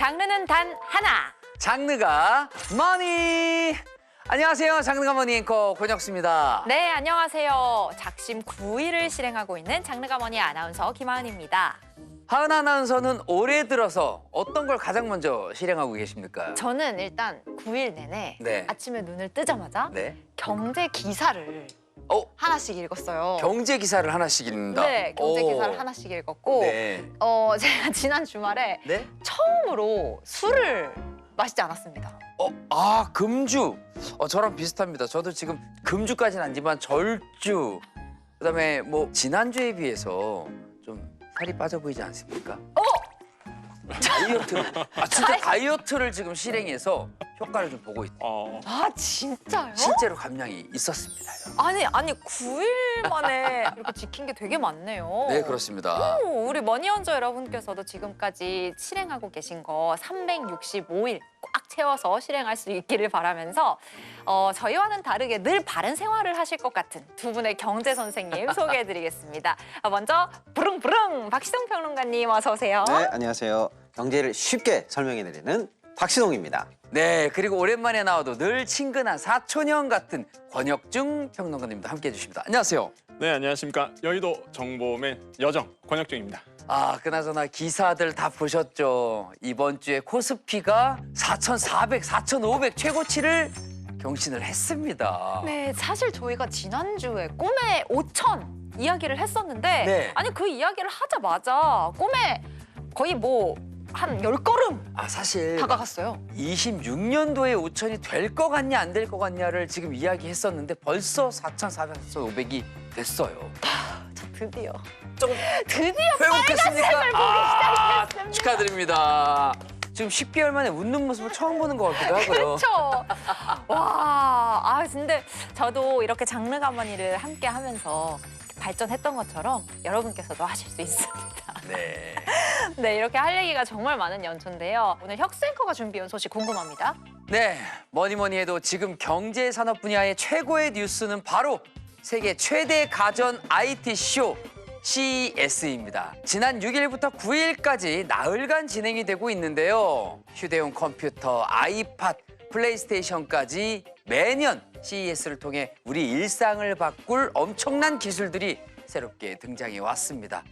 장르는 단 하나. 장르가 머니. 안녕하세요. 장르가 머니 앵커 권혁수입니다. 네, 안녕하세요. 작심 9일을 실행하고 있는 장르가 머니 아나운서 김하은입니다. 하은 아나운서는 올해 들어서 어떤 걸 가장 먼저 실행하고 계십니까? 저는 일단 9일 내내 네. 아침에 눈을 뜨자마자 네. 경제 기사를 하나씩 읽었어요. 경제 기사를 하나씩 읽는다. 네, 경제 오. 기사를 하나씩 읽었고 네. 제가 지난 주말에 네? 처음으로 술을 마시지 않았습니다. 금주. 저랑 비슷합니다. 저도 지금 금주까지는 아니지만 절주. 그다음에 뭐 지난주에 비해서 좀 살이 빠져 보이지 않습니까? 다이어트. 진짜 다이어트를 지금 실행해서 효과를 좀 보고 있다. 아, 진짜요? 실제로 감량이 있었습니다. 아니 9일 만에 이렇게 지킨 게 되게 많네요. 네, 그렇습니다. 우리 머니원저 여러분께서도 지금까지 실행하고 계신 거 365일 꽉 채워서 실행할 수 있기를 바라면서 저희와는 다르게 늘 바른 생활을 하실 것 같은 두 분의 경제 선생님 소개해드리겠습니다. 먼저 부릉부릉 박시동 평론가님 어서 오세요. 네, 안녕하세요. 경제를 쉽게 설명해드리는 박시동입니다. 네, 그리고 오랜만에 나와도 늘 친근한 사촌형 같은 권혁중 평론가님도 함께해 주십니다. 안녕하세요. 네, 안녕하십니까. 여의도 정보맨 여정 권혁중입니다. 그나저나 기사들 다 보셨죠? 이번 주에 코스피가 4,400, 4,500 최고치를 경신을 했습니다. 네, 사실 저희가 지난주에 꿈의 5천 이야기를 했었는데 네. 아니 그 이야기를 하자마자 꿈에 거의 뭐 한 10걸음 사실 다가갔어요. 26년도에 5천이 될 것 같냐 안 될 것 같냐를 지금 이야기했었는데 벌써 4,400, 4,500이 됐어요. 드디어 회복했습니까? 빨간색을 보기 시작했습니다. 축하드립니다. 지금 10개월 만에 웃는 모습을 처음 보는 것 같기도 하고요. 그렇죠. 와, 근데 저도 이렇게 장르 가머니를 함께 하면서 발전했던 것처럼 여러분께서도 하실 수 있습니다. 네. 네, 이렇게 할 얘기가 정말 많은 연초인데요. 오늘 혁수 앵커가 준비한 소식 궁금합니다. 네, 뭐니 해도 지금 경제 산업 분야의 최고의 뉴스는 바로 세계 최대 가전 IT 쇼 CES입니다. 지난 6일부터 9일까지 나흘간 진행이 되고 있는데요. 휴대용 컴퓨터, 아이팟, 플레이스테이션까지 매년 CES를 통해 우리 일상을 바꿀 엄청난 기술들이 새롭게 등장해 왔습니다.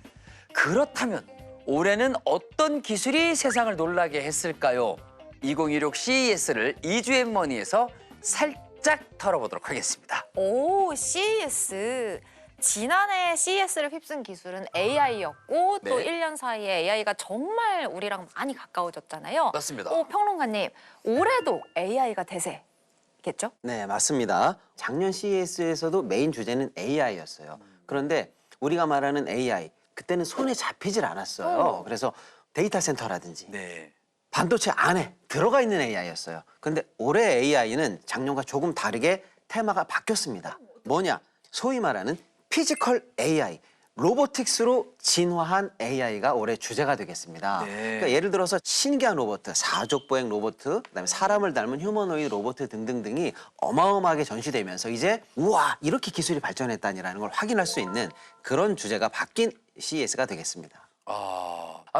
그렇다면 올해는 어떤 기술이 세상을 놀라게 했을까요? 2016 CES를 이주앤머니에서 살짝 털어보도록 하겠습니다. 오, CES. 지난해 CES를 휩쓴 기술은 AI였고 또 네. 1년 사이에 AI가 정말 우리랑 많이 가까워졌잖아요. 맞습니다. 평론가님, 올해도 AI가 대세겠죠? 네, 맞습니다. 작년 CES에서도 메인 주제는 AI였어요. 그런데 우리가 말하는 AI, 그때는 손에 잡히질 않았어요. 그래서 데이터 센터라든지 네. 반도체 안에 들어가 있는 AI였어요. 그런데 올해 AI는 작년과 조금 다르게 테마가 바뀌었습니다. 뭐냐? 소위 말하는 피지컬 AI, 로보틱스로 진화한 AI가 올해 주제가 되겠습니다. 네. 그러니까 예를 들어서 신기한 로봇, 사족보행 로봇, 그다음에 사람을 닮은 휴머노이드 로봇 등등등이 어마어마하게 전시되면서 이제 우와, 이렇게 기술이 발전했다니라는 걸 확인할 수 있는 그런 주제가 바뀐 CES가 되겠습니다.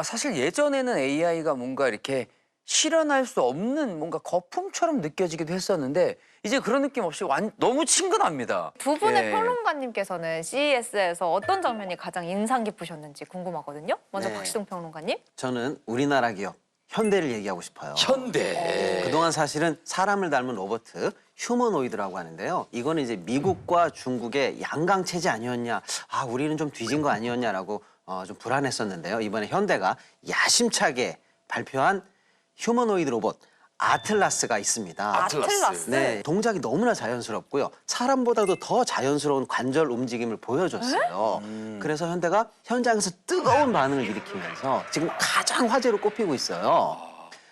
사실 예전에는 AI가 뭔가 이렇게 실현할 수 없는 뭔가 거품처럼 느껴지기도 했었는데 이제 그런 느낌 없이 너무 친근합니다. 두 분의 예. 평론가님께서는 CES에서 어떤 장면이 가장 인상 깊으셨는지 궁금하거든요. 먼저 네. 박시동 평론가님. 저는 우리나라 기업 현대를 얘기하고 싶어요. 현대. 그동안 사실은 사람을 닮은 로봇, 휴머노이드라고 하는데요. 이거는 이제 미국과 중국의 양강 체제 아니었냐, 우리는 좀 뒤진 거 아니었냐라고 좀 불안했었는데요. 이번에 현대가 야심차게 발표한 휴머노이드 로봇 아틀라스가 있습니다. 아틀라스. 네, 동작이 너무나 자연스럽고요. 사람보다도 더 자연스러운 관절 움직임을 보여줬어요. 그래서 현대가 현장에서 뜨거운 반응을 일으키면서 지금 가장 화제로 꼽히고 있어요.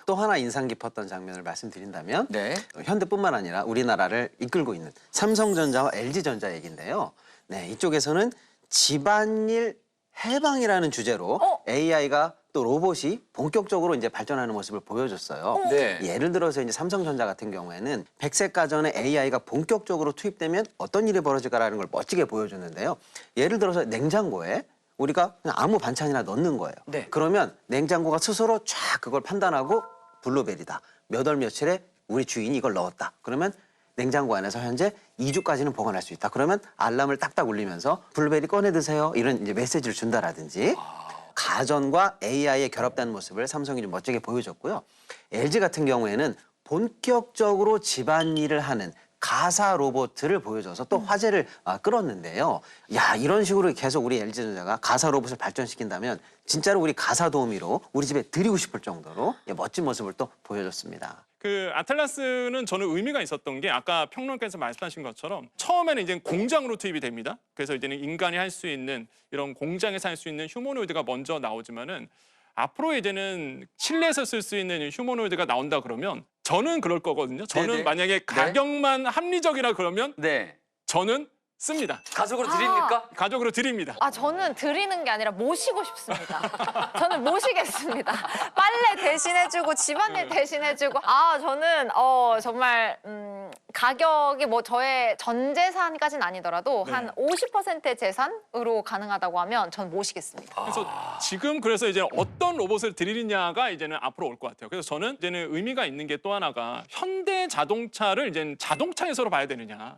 또 하나 인상 깊었던 장면을 말씀드린다면 네. 현대뿐만 아니라 우리나라를 이끌고 있는 삼성전자와 LG전자 얘기인데요. 네, 이쪽에서는 집안일 해방이라는 주제로 AI가 또 로봇이 본격적으로 이제 발전하는 모습을 보여줬어요. 네. 예를 들어서 이제 삼성전자 같은 경우에는 백색 가전에 AI가 본격적으로 투입되면 어떤 일이 벌어질까라는 걸 멋지게 보여줬는데요. 예를 들어서 냉장고에 우리가 그냥 아무 반찬이나 넣는 거예요. 네. 그러면 냉장고가 스스로 쫙 그걸 판단하고 블루베리다. 몇 월 며칠에 우리 주인이 이걸 넣었다. 그러면 냉장고 안에서 현재 2주까지는 보관할 수 있다. 그러면 알람을 딱딱 울리면서 블루베리 꺼내 드세요. 이런 이제 메시지를 준다라든지 가전과 AI의 결합된 모습을 삼성이 좀 멋지게 보여줬고요. LG 같은 경우에는 본격적으로 집안일을 하는 가사 로봇을 보여줘서 또 화제를 끌었는데요. 야, 이런 식으로 계속 우리 LG전자가 가사 로봇을 발전시킨다면 진짜로 우리 가사 도우미로 우리 집에 드리고 싶을 정도로 멋진 모습을 또 보여줬습니다. 그 아틀라스는 저는 의미가 있었던 게 아까 평론가에서 말씀하신 것처럼 처음에는 이제 공장으로 투입이 됩니다. 그래서 이제는 인간이 할 수 있는 이런 공장에서 할 수 있는 휴머노이드가 먼저 나오지만은 앞으로 이제는 실내에서 쓸 수 있는 휴머노이드가 나온다 그러면 저는 그럴 거거든요. 저는 네네. 만약에 가격만 합리적이라 그러면 네. 저는 씁니다. 가족으로 드립니까? 가족으로 드립니다. 아, 저는 드리는 게 아니라 모시고 싶습니다. 저는 모시겠습니다. 빨래 대신해주고 집안일 대신해주고. 아, 저는 정말 가격이 뭐 저의 전 재산까지는 아니더라도 네. 한 50%의 재산으로 가능하다고 하면 전 모시겠습니다. 그래서 지금 그래서 이제 어떤 로봇을 드리느냐가 이제는 앞으로 올 것 같아요. 그래서 저는 이제는 의미가 있는 게 또 하나가 현대 자동차를 이제 자동차에서로 봐야 되느냐.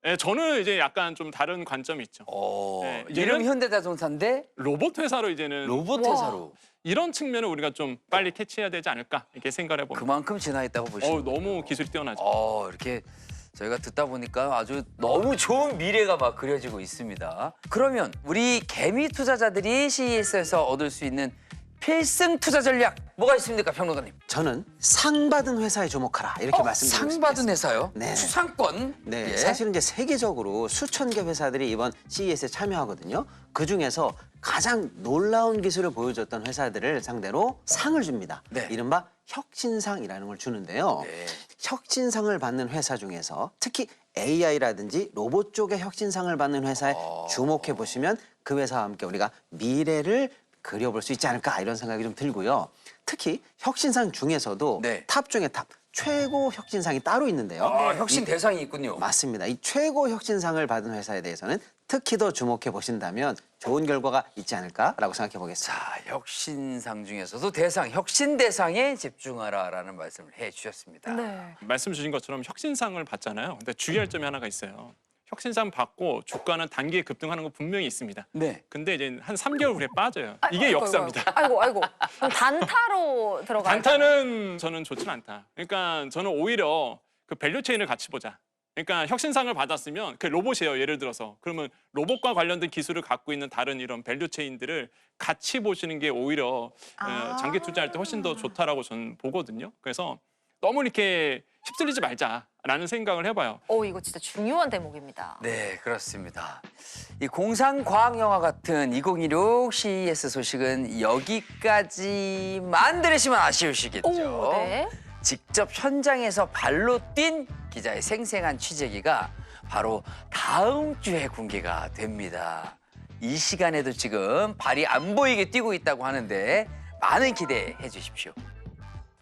네, 저는 이제 약간 좀 다른 관점이 있죠. 네, 이름 이제는 현대자동차인데 로봇 회사로 이제는 로봇 회사로 이런 측면을 우리가 좀 빨리 캐치해야 되지 않을까 이렇게 생각을 해봅니다. 그만큼 진화했다고 보시는 거예요. 너무 기술이 뛰어나죠. 이렇게 저희가 듣다 보니까 아주 너무 좋은 미래가 막 그려지고 있습니다. 그러면 우리 개미 투자자들이 CES에서 얻을 수 있는 필승 투자 전략 뭐가 있습니까, 평론가님? 저는 상 받은 회사에 주목하라 이렇게 말씀드리고 상 받은 싶겠습니다. 회사요? 네. 수상권? 네, 예. 사실은 이제 세계적으로 수천 개 회사들이 이번 CES에 참여하거든요. 그 중에서 가장 놀라운 기술을 보여줬던 회사들을 상대로 상을 줍니다. 네. 이른바 혁신상이라는 걸 주는데요. 네. 혁신상을 받는 회사 중에서 특히 AI라든지 로봇 쪽의 혁신상을 받는 회사에 주목해 보시면 그 회사와 함께 우리가 미래를 그려볼 수 있지 않을까 이런 생각이 좀 들고요. 특히 혁신상 중에서도 네. 탑 중에 탑 최고 혁신상이 따로 있는데요. 혁신 대상이 있군요. 맞습니다. 이 최고 혁신상을 받은 회사에 대해서는 특히 더 주목해 보신다면 좋은 결과가 있지 않을까라고 생각해 보겠습니다. 자, 혁신상 중에서도 대상, 혁신 대상에 집중하라라는 말씀을 해주셨습니다. 네. 말씀 주신 것처럼 혁신상을 받잖아요. 근데 주의할 점이 하나가 있어요. 혁신상 받고 주가는 단기에 급등하는 건 분명히 있습니다. 네. 근데 이제 한 3개월 후에 빠져요. 이게 역사입니다. 아이고. 그럼 단타로 들어가요. 단타는 저는 좋진 않다. 그러니까 저는 오히려 그 밸류 체인을 같이 보자. 그러니까 혁신상을 받았으면 그 로봇이에요. 예를 들어서 그러면 로봇과 관련된 기술을 갖고 있는 다른 이런 밸류 체인들을 같이 보시는 게 오히려 장기 투자할 때 훨씬 더 좋다라고 저는 보거든요. 그래서 너무 이렇게 휩쓸리지 말자라는 생각을 해봐요. 이거 진짜 중요한 대목입니다. 네, 그렇습니다. 이 공상과학영화 같은 2016 CES 소식은 여기까지만 들으시면 아쉬우시겠죠. 네. 직접 현장에서 발로 뛴 기자의 생생한 취재기가 바로 다음 주에 공개가 됩니다. 이 시간에도 지금 발이 안 보이게 뛰고 있다고 하는데 많은 기대해 주십시오.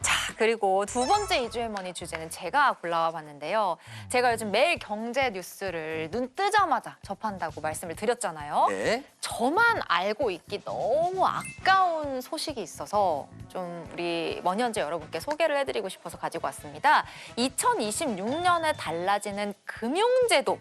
자, 그리고 두 번째 이주의 머니 주제는 제가 골라와 봤는데요. 제가 요즘 매일 경제 뉴스를 눈 뜨자마자 접한다고 말씀을 드렸잖아요. 네. 저만 알고 있기 너무 아까운 소식이 있어서 좀 우리 머니언즈 여러분께 소개를 해드리고 싶어서 가지고 왔습니다. 2026년에 달라지는 금융제도.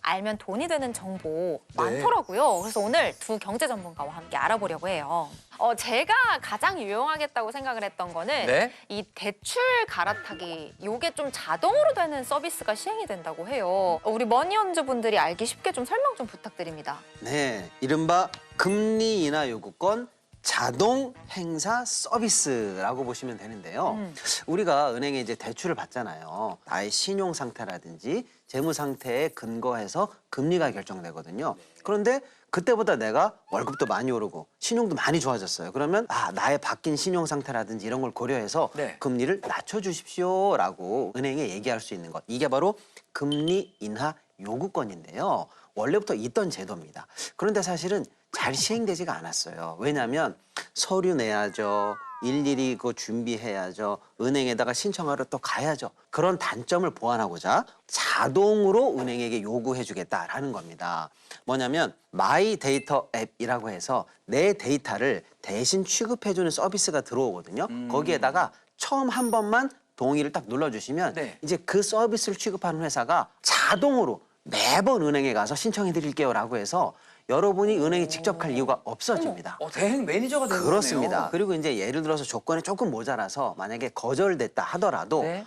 알면 돈이 되는 정보 많더라고요. 그래서 오늘 두 경제 전문가와 함께 알아보려고 해요. 제가 가장 유용하겠다고 생각을 했던 거는 네. 이 대출 갈아타기, 요게 좀 자동으로 되는 서비스가 시행이 된다고 해요. 우리 머니언즈 분들이 알기 쉽게 좀 설명 좀 부탁드립니다. 네, 이른바 금리 인하 요구권 자동 행사 서비스라고 보시면 되는데요. 우리가 은행에 이제 대출을 받잖아요. 나의 신용 상태라든지 재무 상태에 근거해서 금리가 결정되거든요. 그런데 그때보다 내가 월급도 많이 오르고 신용도 많이 좋아졌어요. 그러면 나의 바뀐 신용 상태라든지 이런 걸 고려해서 네. 금리를 낮춰주십시오라고 은행에 얘기할 수 있는 것. 이게 바로 금리 인하 요구권인데요. 원래부터 있던 제도입니다. 그런데 사실은 잘 시행되지가 않았어요. 왜냐하면 서류 내야죠. 일일이 그거 준비해야죠. 은행에다가 신청하러 또 가야죠. 그런 단점을 보완하고자 자동으로 은행에게 요구해주겠다라는 겁니다. 뭐냐면 마이 데이터 앱이라고 해서 내 데이터를 대신 취급해주는 서비스가 들어오거든요. 거기에다가 처음 한 번만 동의를 딱 눌러주시면 네. 이제 그 서비스를 취급하는 회사가 자동으로 매번 은행에 가서 신청해 드릴게요라고 해서 여러분이 은행에 직접 갈 이유가 없어집니다. 대행 매니저가 되는 그렇습니다. 거네요. 그리고 이제 예를 들어서 조건이 조금 모자라서 만약에 거절됐다 하더라도 네.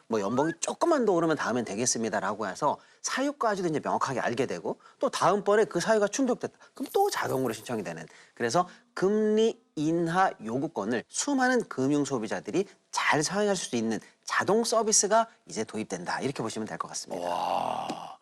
뭐 연봉이 조금만 더 오르면 다음엔 되겠습니다라고 해서 사유까지도 이제 명확하게 알게 되고 또 다음번에 그 사유가 충족됐다. 그럼 또 자동으로 신청이 되는. 그래서 금리 인하 요구권을 수많은 금융 소비자들이 잘 사용할 수 있는 자동 서비스가 이제 도입된다. 이렇게 보시면 될 것 같습니다. 와,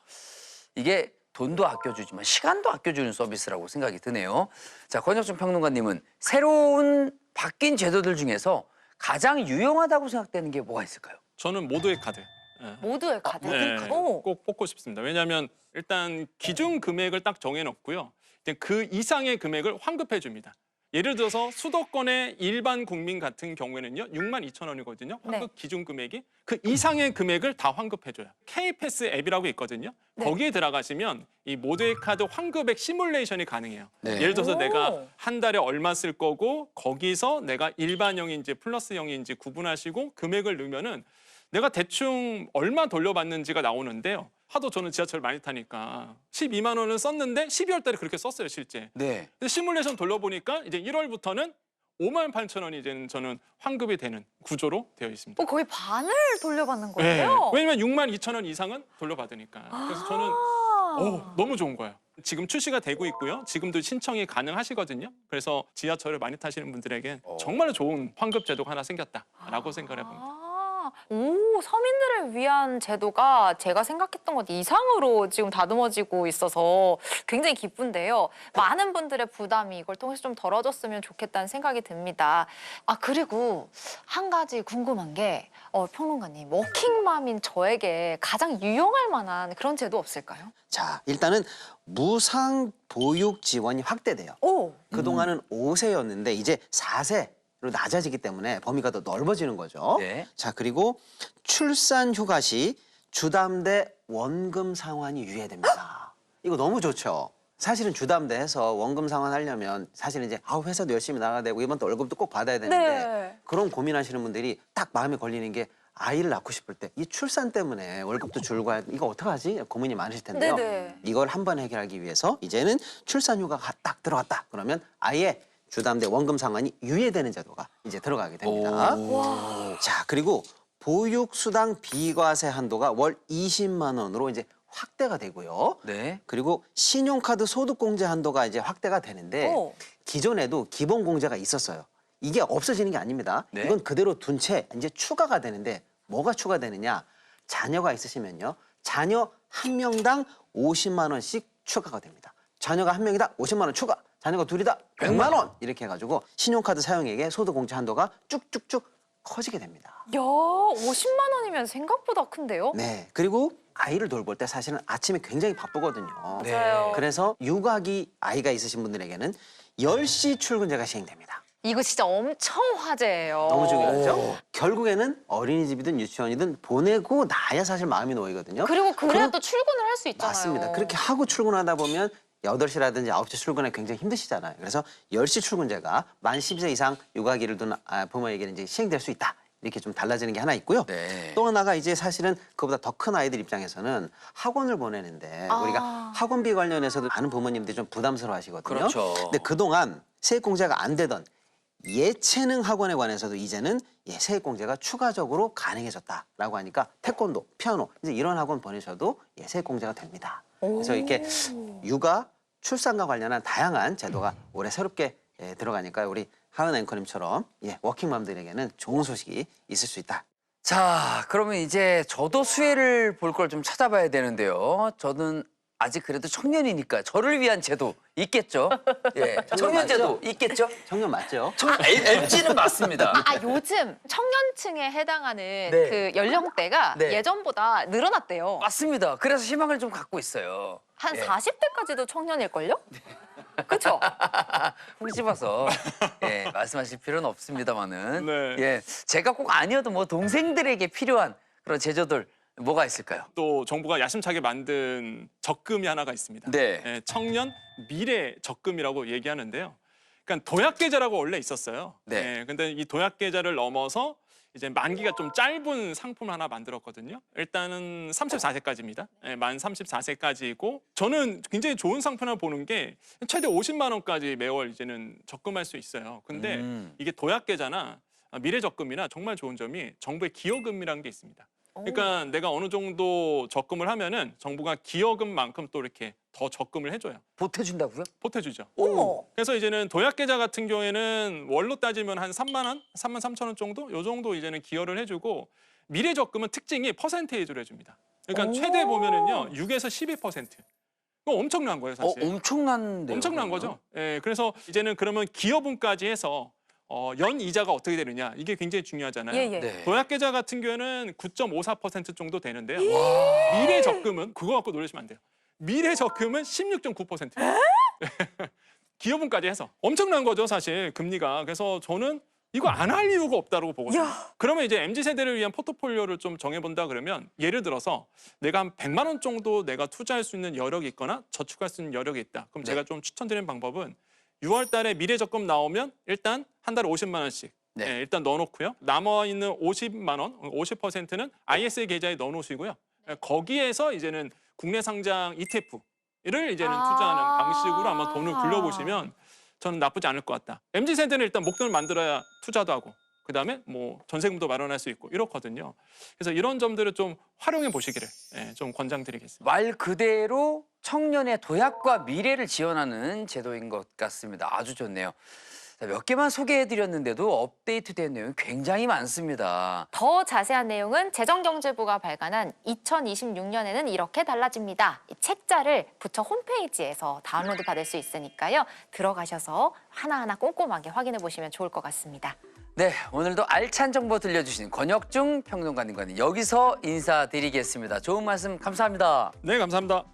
이게 돈도 아껴주지만 시간도 아껴주는 서비스라고 생각이 드네요. 자, 권혁준 평론가님은 새로운 바뀐 제도들 중에서 가장 유용하다고 생각되는 게 뭐가 있을까요? 저는 모두의 카드. 예. 모두의 카드. 네, 오. 꼭 뽑고 싶습니다. 왜냐하면 일단 기준 금액을 딱 정해놓고요. 이제 그 이상의 금액을 환급해 줍니다. 예를 들어서 수도권의 일반 국민 같은 경우에는요, 62,000원이거든요. 환급 네. 기준 금액이 그 이상의 금액을 다 환급해줘요. K패스 앱이라고 있거든요. 네. 거기에 들어가시면 이 모두의 카드 환급액 시뮬레이션이 가능해요. 네. 예를 들어서 오. 내가 한 달에 얼마 쓸 거고 거기서 내가 일반형인지 플러스형인지 구분하시고 금액을 넣으면은 내가 대충 얼마 돌려받는지가 나오는데요. 하도 저는 지하철 많이 타니까 12만 원을 썼는데 12월 달에 그렇게 썼어요, 실제. 네. 근데 시뮬레이션 돌려보니까 이제 1월부터는 58,000원이 이제는 저는 환급이 되는 구조로 되어 있습니다. 거의 반을 돌려받는 네. 거예요? 왜냐면 62,000원 이상은 돌려받으니까. 그래서 저는 너무 좋은 거예요. 지금 출시가 되고 있고요. 지금도 신청이 가능하시거든요. 그래서 지하철을 많이 타시는 분들에게 정말 좋은 환급 제도가 하나 생겼다라고 생각을 해봅니다. 오, 서민들을 위한 제도가 제가 생각했던 것 이상으로 지금 다듬어지고 있어서 굉장히 기쁜데요. 많은 분들의 부담이 이걸 통해서 좀 덜어졌으면 좋겠다는 생각이 듭니다. 그리고 한 가지 궁금한 게 평론가님, 워킹맘인 저에게 가장 유용할 만한 그런 제도 없을까요? 자, 일단은 무상 보육 지원이 확대돼요. 오, 그동안은 5세였는데 이제 4세로 낮아지기 때문에 범위가 더 넓어지는 거죠. 네. 자, 그리고 출산 휴가 시 주담대 원금 상환이 유예됩니다. 이거 너무 좋죠. 사실은 주담대해서 원금 상환하려면 사실은 이제 회사도 열심히 나가야 되고 이번 또 월급도 꼭 받아야 되는데 네. 그런 고민하시는 분들이 딱 마음에 걸리는 게 아이를 낳고 싶을 때 이 출산 때문에 월급도 줄고 이거 어떡하지? 고민이 많으실 텐데요. 네네. 이걸 한 번 해결하기 위해서 이제는 출산 휴가가 딱 들어갔다. 그러면 아예 주담대 원금 상환이 유예되는 제도가 이제 들어가게 됩니다. 자, 그리고 보육수당 비과세 한도가 월 20만 원으로 이제 확대가 되고요. 네. 그리고 신용카드 소득공제 한도가 이제 확대가 되는데 오. 기존에도 기본공제가 있었어요. 이게 없어지는 게 아닙니다. 네. 이건 그대로 둔 채 이제 추가가 되는데 뭐가 추가되느냐? 자녀가 있으시면요. 자녀 한 명당 50만 원씩 추가가 됩니다. 자녀가 한 명이다 50만 원 추가. 자녀가 둘이다 100만 원 이렇게 해가지고 신용카드 사용액의 소득공제 한도가 쭉쭉쭉 커지게 됩니다. 야, 50만 원이면 생각보다 큰데요? 네. 그리고 아이를 돌볼 때 사실은 아침에 굉장히 바쁘거든요. 네. 맞아요. 그래서 육아기 아이가 있으신 분들에게는 10시 출근제가 시행됩니다. 이거 진짜 엄청 화제예요. 너무 중요하죠? 결국에는 어린이집이든 유치원이든 보내고 나야 사실 마음이 놓이거든요. 그리고 그래야 또 출근을 할 수 있잖아요. 맞습니다. 그렇게 하고 출근하다 보면 8시라든지 9시 출근에 굉장히 힘드시잖아요. 그래서 10시 출근제가 만 12세 이상 육아기를 둔 부모에게는 이제 시행될 수 있다. 이렇게 좀 달라지는 게 하나 있고요. 네. 또 하나가 이제 사실은 그보다 더 큰 아이들 입장에서는 학원을 보내는데 우리가 학원비 관련해서도 많은 부모님들이 좀 부담스러워 하시거든요. 그렇죠. 근데 그동안 세액공제가 안 되던 예체능 학원에 관해서도 이제는 세액공제가 추가적으로 가능해졌다라고 하니까 태권도, 피아노 이제 이런 학원 보내셔도 세액공제가 됩니다. 그래서 이렇게 육아, 출산과 관련한 다양한 제도가 올해 새롭게 들어가니까 우리 하은 앵커님처럼 워킹맘들에게는 좋은 소식이 있을 수 있다. 자, 그러면 이제 저도 수혜를 볼 걸 좀 찾아봐야 되는데요. 저는 아직 그래도 청년이니까 저를 위한 제도 있겠죠? 예, 청년 제도 있겠죠? 청년 맞죠? LG는 맞습니다. 요즘 청년층에 해당하는 네. 그 연령대가 네. 예전보다 늘어났대요. 맞습니다. 그래서 희망을 좀 갖고 있어요. 한 예. 40대까지도 청년일걸요? 그렇죠? 훅 집어서 예, 말씀하실 필요는 없습니다만은 네. 예, 제가 꼭 아니어도 뭐 동생들에게 필요한 그런 제조들 뭐가 있을까요? 또 정부가 야심차게 만든 적금이 하나가 있습니다. 네. 예, 청년 미래 적금이라고 얘기하는데요. 그러니까 도약 계좌라고 원래 있었어요. 네. 예, 근데 이 도약 계좌를 넘어서 이제 만기가 좀 짧은 상품을 하나 만들었거든요. 일단은 34세까지입니다. 예, 만 34세까지고 저는 굉장히 좋은 상품을 보는 게 최대 50만 원까지 매월 이제는 적금할 수 있어요. 근데 이게 도약 계좌나 미래 적금이나 정말 좋은 점이 정부의 기여금이라는 게 있습니다. 그러니까 내가 어느 정도 적금을 하면은 정부가 기여금만큼 또 이렇게 더 적금을 해줘요. 보태준다고요? 보태주죠. 어머. 그래서 이제는 도약 계좌 같은 경우에는 월로 따지면 한 3만 원, 3만 3천 원 정도, 요 정도 이제는 기여를 해주고 미래 적금은 특징이 퍼센테이지로 해줍니다. 그러니까 오. 최대 보면은요 6에서 12%. 이거 엄청난 거예요, 사실. 엄청난데요. 엄청난 그러면? 거죠. 예, 그래서 이제는 그러면 기여분까지 해서 연 이자가 어떻게 되느냐 이게 굉장히 중요하잖아요. 예, 예. 네. 도약 계좌 같은 경우에는 9.54% 정도 되는데요. 미래 적금은 그거 갖고 놀라시면 안 돼요. 미래 적금은 16.9%. 기여분까지 해서 엄청난 거죠, 사실 금리가. 그래서 저는 이거 안 할 이유가 없다고 보거든요. 그러면 이제 MZ 세대를 위한 포트폴리오를 좀 정해본다 그러면 예를 들어서 내가 한 100만 원 정도 내가 투자할 수 있는 여력이 있거나 저축할 수 있는 여력이 있다. 그럼 네. 제가 좀 추천드리는 방법은 6월 달에 미래 적금 나오면 일단 한 달에 50만 원씩 네. 예, 일단 넣어놓고요. 남아 있는 50만 원, 50%는 ISA 계좌에 넣어놓으시고요. 예, 거기에서 이제는 국내 상장 ETF를 이제는 투자하는 방식으로 한번 돈을 굴려보시면 저는 나쁘지 않을 것 같다. MZ 세대는 일단 목돈을 만들어야 투자도 하고 그다음에 뭐 전세금도 마련할 수 있고 이렇거든요. 그래서 이런 점들을 좀 활용해 보시기를 예, 좀 권장드리겠습니다. 말 그대로 청년의 도약과 미래를 지원하는 제도인 것 같습니다. 아주 좋네요. 자, 몇 개만 소개해드렸는데도 업데이트된 내용이 굉장히 많습니다. 더 자세한 내용은 재정경제부가 발간한 2026년에는 이렇게 달라집니다. 이 책자를 부처 홈페이지에서 다운로드 받을 수 있으니까요. 들어가셔서 하나하나 꼼꼼하게 확인해 보시면 좋을 것 같습니다. 네, 오늘도 알찬 정보 들려주신 권혁중 평론가님과는 여기서 인사드리겠습니다. 좋은 말씀 감사합니다. 네, 감사합니다.